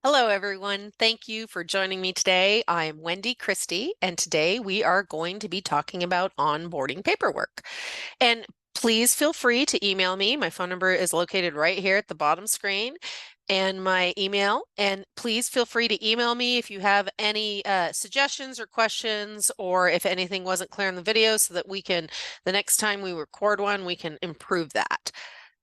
Hello, everyone. Thank you for joining me today. I am Wendy Christie, and today we are going to be talking about onboarding paperwork. And please feel free to email me. My phone number is located right here at the bottom screen and my email. And please feel free to email me if you have any suggestions or questions, or if anything wasn't clear in the video so that we can, the next time we record one, we can improve that.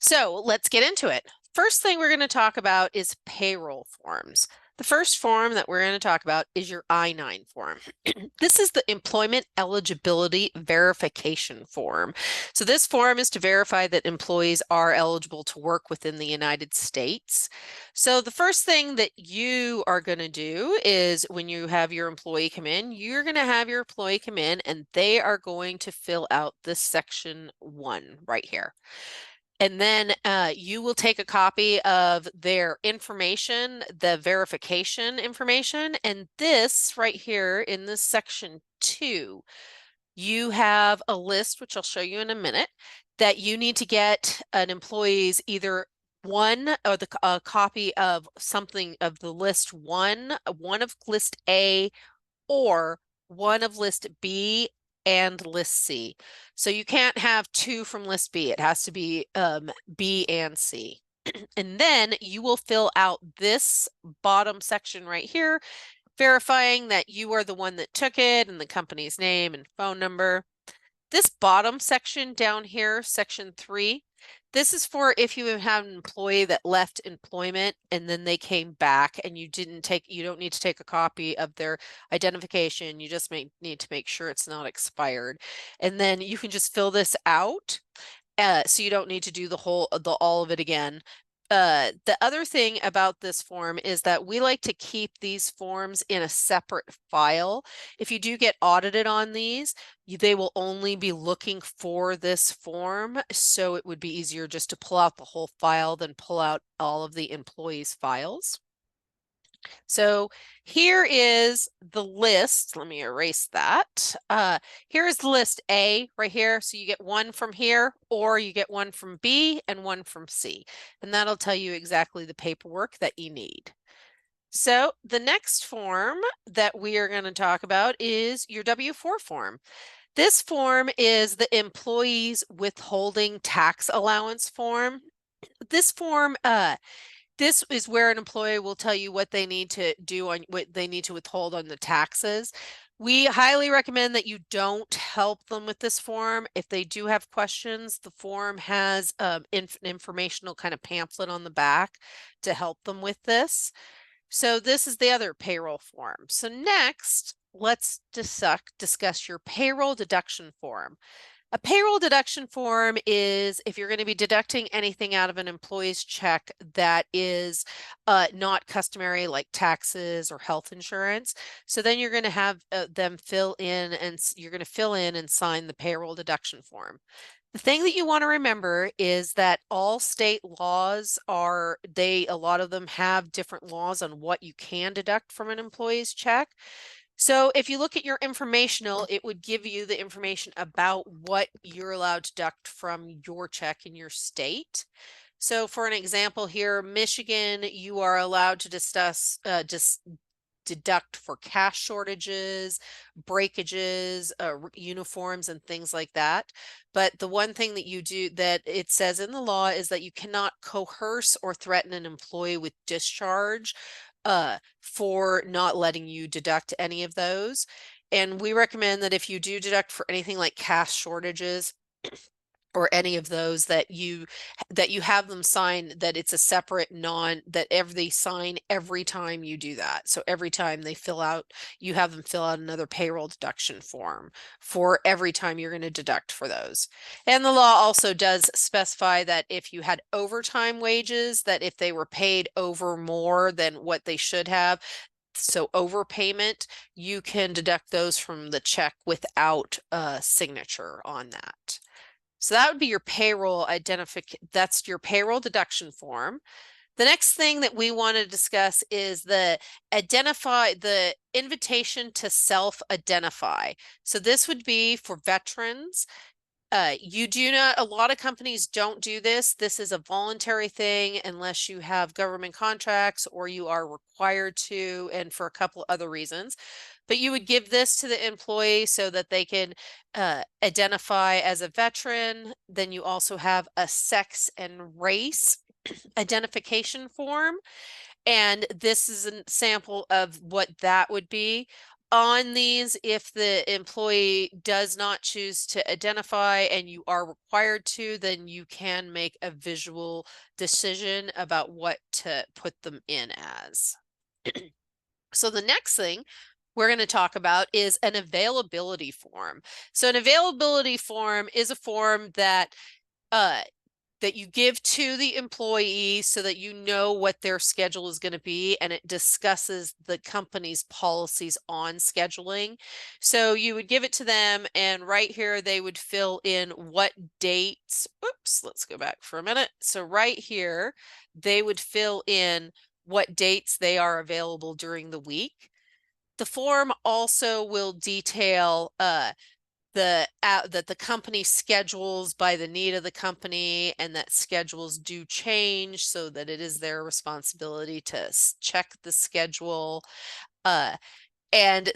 So let's get into it. First thing we're going to talk about is payroll forms. The first form that we're going to talk about is your I-9 form. This is the employment eligibility verification form. So this form is to verify that employees are eligible to work within the United States. So the first thing that you are going to do is when you have your employee come in, you're going to have your employee come in and they are going to fill out this section 1 right here. And then you will take a copy of their information, the verification information, and this right here in this section 2, you have a list, which I'll show you in a minute, that you need to get an employee's either one or a copy of something of the list one of list A, or one of list B and list C. So you can't have two from list B. It has to be B and C. And then you will fill out this bottom section right here, verifying that you are the one that took it and the company's name and phone number. This bottom section down here, section 3, this is for if you have an employee that left employment and then they came back and you don't need to take a copy of their identification. You just need to make sure it's not expired. And then you can just fill this out. So you don't need to do all of it again. The other thing about this form is that we like to keep these forms in a separate file. If you do get audited on these, they will only be looking for this form. So it would be easier just to pull out the whole file than pull out all of the employees' files. So here is the list. Let me erase that. Here is the list A right here. So you get one from here, or you get one from B and one from C. And that'll tell you exactly the paperwork that you need. So the next form that we are going to talk about is your W-4 form. This form is the employee's withholding tax allowance form. This form, this is where an employee will tell you what they need to do on what they need to withhold on the taxes. We highly recommend that you don't help them with this form. If they do have questions, the form has an informational kind of pamphlet on the back to help them with this. So this is the other payroll form. So next, let's discuss your payroll deduction form. A payroll deduction form is if you're going to be deducting anything out of an employee's check that is not customary, like taxes or health insurance. So then you're going to have them fill in, and you're going to fill in and sign the payroll deduction form. The thing that you want to remember is that all state laws a lot of them have different laws on what you can deduct from an employee's check. So if you look at your informational, it would give you the information about what you're allowed to deduct from your check in your state. So for an example here, Michigan, you are allowed to deduct for cash shortages, breakages, uniforms, and things like that. But the one thing that you do that it says in the law is that you cannot coerce or threaten an employee with discharge for not letting you deduct any of those. And we recommend that if you do deduct for anything like cash shortages or any of those, that you have them sign that it's a separate they sign every time you do that. So every time they you have them fill out another payroll deduction form for every time you're going to deduct for those. And the law also does specify that if you had overtime wages, that if they were paid over more than what they should have, so overpayment, you can deduct those from the check without a signature on that. So that would be your payroll that's your payroll deduction form. The next thing that we want to discuss is the invitation to self-identify. So this would be for veterans. You do not, a lot of companies don't do this. This is a voluntary thing unless you have government contracts or you are required to, and for a couple other reasons. But you would give this to the employee so that they can identify as a veteran. Then you also have a sex and race identification form. And this is a sample of what that would be. On these, if the employee does not choose to identify and you are required to, then you can make a visual decision about what to put them in as. So the next thing we're going to talk about is an availability form. So an availability form is a form that that you give to the employee so that you know what their schedule is going to be, and it discusses the company's policies on scheduling. So you would give it to them, and right here they would fill in what dates. Oops, let's go back for a minute. So right here they would fill in what dates they are available during the week. The form also will detail that the company schedules by the need of the company, and that schedules do change, so that it is their responsibility to check the schedule. And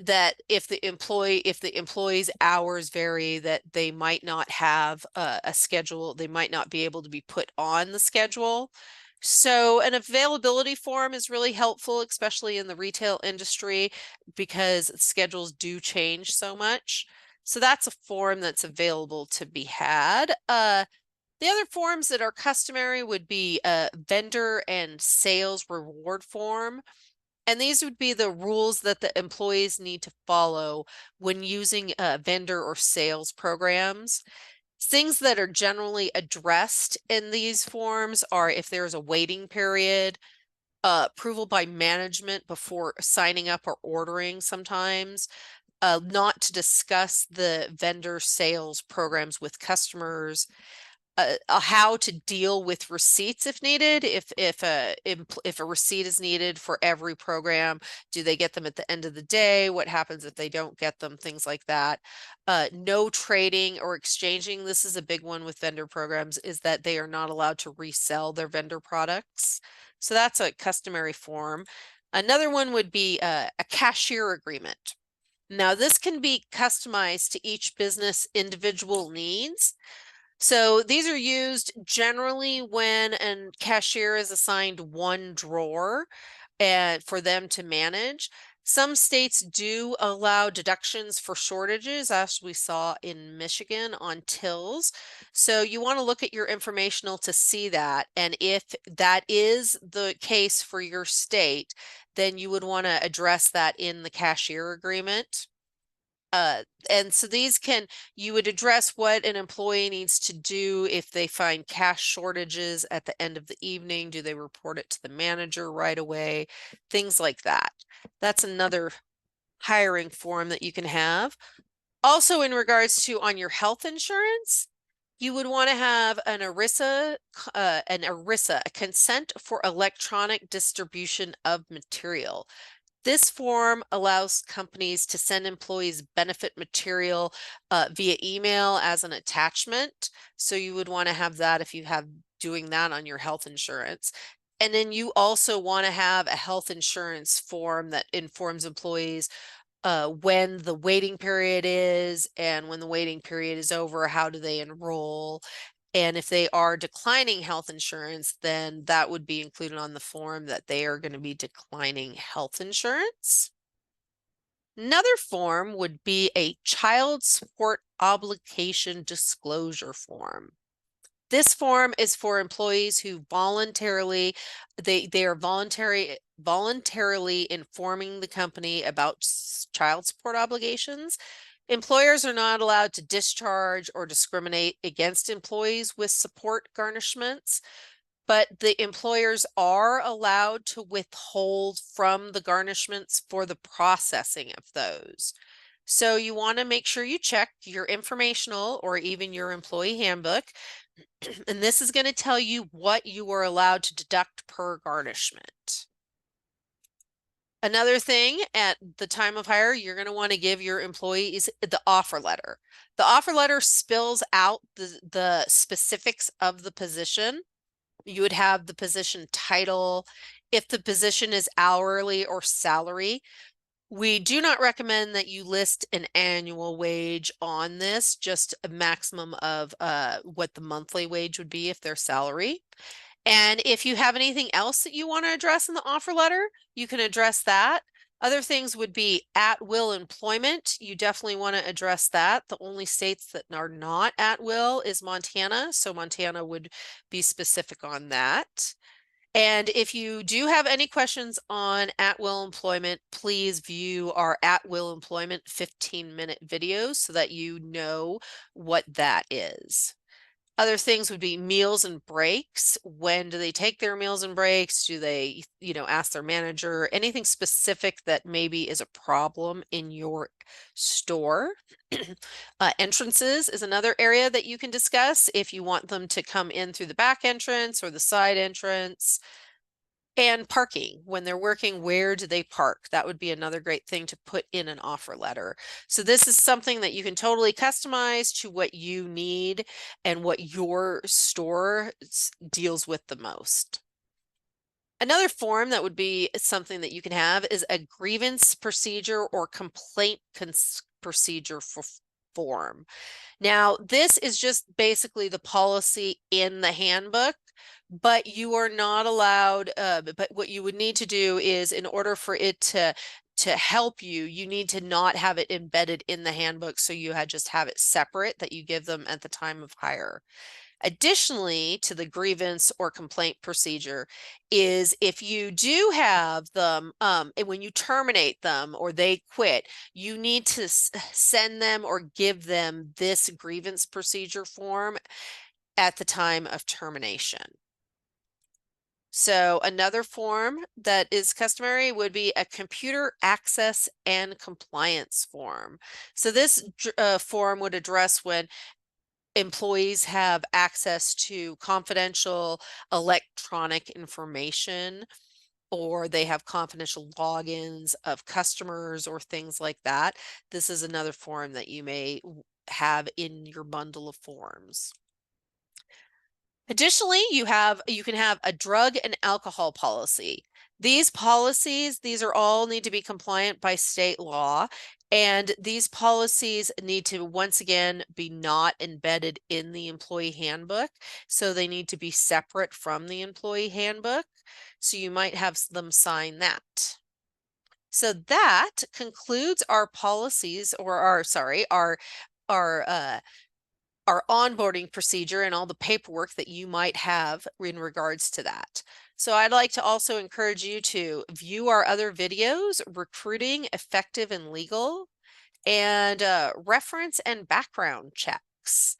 that if the employee's hours vary, that they might not have a schedule, they might not be able to be put on the schedule. So an availability form is really helpful, especially in the retail industry, because schedules do change so much. So that's a form that's available to be had. The other forms that are customary would be a vendor and sales reward form. And these would be the rules that the employees need to follow when using vendor or sales programs. Things that are generally addressed in these forms are if there's a waiting period, approval by management before signing up or ordering sometimes, not to discuss the vendor sales programs with customers, how to deal with receipts if needed. If a receipt is needed for every program, do they get them at the end of the day? What happens if they don't get them? Things like that. No trading or exchanging. This is a big one with vendor programs, is that they are not allowed to resell their vendor products. So that's a customary form. Another one would be a cashier agreement. Now, this can be customized to each business individual needs. So these are used generally when a cashier is assigned one drawer for them to manage. Some states do allow deductions for shortages, as we saw in Michigan on tills. So you want to look at your informational to see that. And if that is the case for your state, then you would want to address that in the cashier agreement. And so you would address what an employee needs to do if they find cash shortages at the end of the evening. Do they report it to the manager right away? Things like that. That's another hiring form that you can have. Also, in regards to on your health insurance, you would want to have an ERISA, a consent for electronic distribution of material. This form allows companies to send employees benefit material via email as an attachment. So you would want to have that if you have doing that on your health insurance. And then you also want to have a health insurance form that informs employees when the waiting period is, and when the waiting period is over, how do they enroll? And if they are declining health insurance, then that would be included on the form that they are going to be declining health insurance. Another form would be a child support obligation disclosure form. This form is for employees who voluntarily informing the company about child support obligations. Employers are not allowed to discharge or discriminate against employees with support garnishments, but the employers are allowed to withhold from the garnishments for the processing of those. So you want to make sure you check your informational or even your employee handbook, and this is going to tell you what you are allowed to deduct per garnishment. Another thing at the time of hire, you're going to want to give your employees the offer letter. The offer letter spills out the specifics of the position. You would have the position title. If the position is hourly or salary, we do not recommend that you list an annual wage on this, just a maximum of what the monthly wage would be if they're salary. And if you have anything else that you want to address in the offer letter, you can address that. Other things would be at will employment. You definitely want to address that. The only states that are not at will is Montana, so Montana would be specific on that. And if you do have any questions on at-will employment, please view our at-will employment 15-minute videos so that you know what that is. Other things would be meals and breaks. When do they take their meals and breaks? Do they, ask their manager? Anything specific that maybe is a problem in your store? Entrances is another area that you can discuss if you want them to come in through the back entrance or the side entrance. And parking, when they're working, where do they park? That would be another great thing to put in an offer letter. So this is something that you can totally customize to what you need and what your store deals with the most. Another form that would be something that you can have is a grievance procedure or complaint procedure form. Now, this is just basically the policy in the handbook, but you are not allowed, but what you would need to do is, in order for it to help you, you need to not have it embedded in the handbook, so you just have it separate that you give them at the time of hire. Additionally to the grievance or complaint procedure is if you do have them, and when you terminate them or they quit, you need to send them or give them this grievance procedure form at the time of termination. So another form that is customary would be a computer access and compliance form. So this form would address when employees have access to confidential electronic information, or they have confidential logins of customers or things like that. This is another form that you may have in your bundle of forms. Additionally, you can have a drug and alcohol policy. These policies, these are all need to be compliant by state law, and these policies need to, once again, be not embedded in the employee handbook. So they need to be separate from the employee handbook. So you might have them sign that. So that concludes our policies, or our onboarding procedure and all the paperwork that you might have in regards to that. So I'd like to also encourage you to view our other videos, Recruiting, Effective and Legal, and reference and background checks.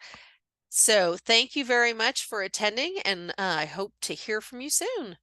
So thank you very much for attending, and I hope to hear from you soon.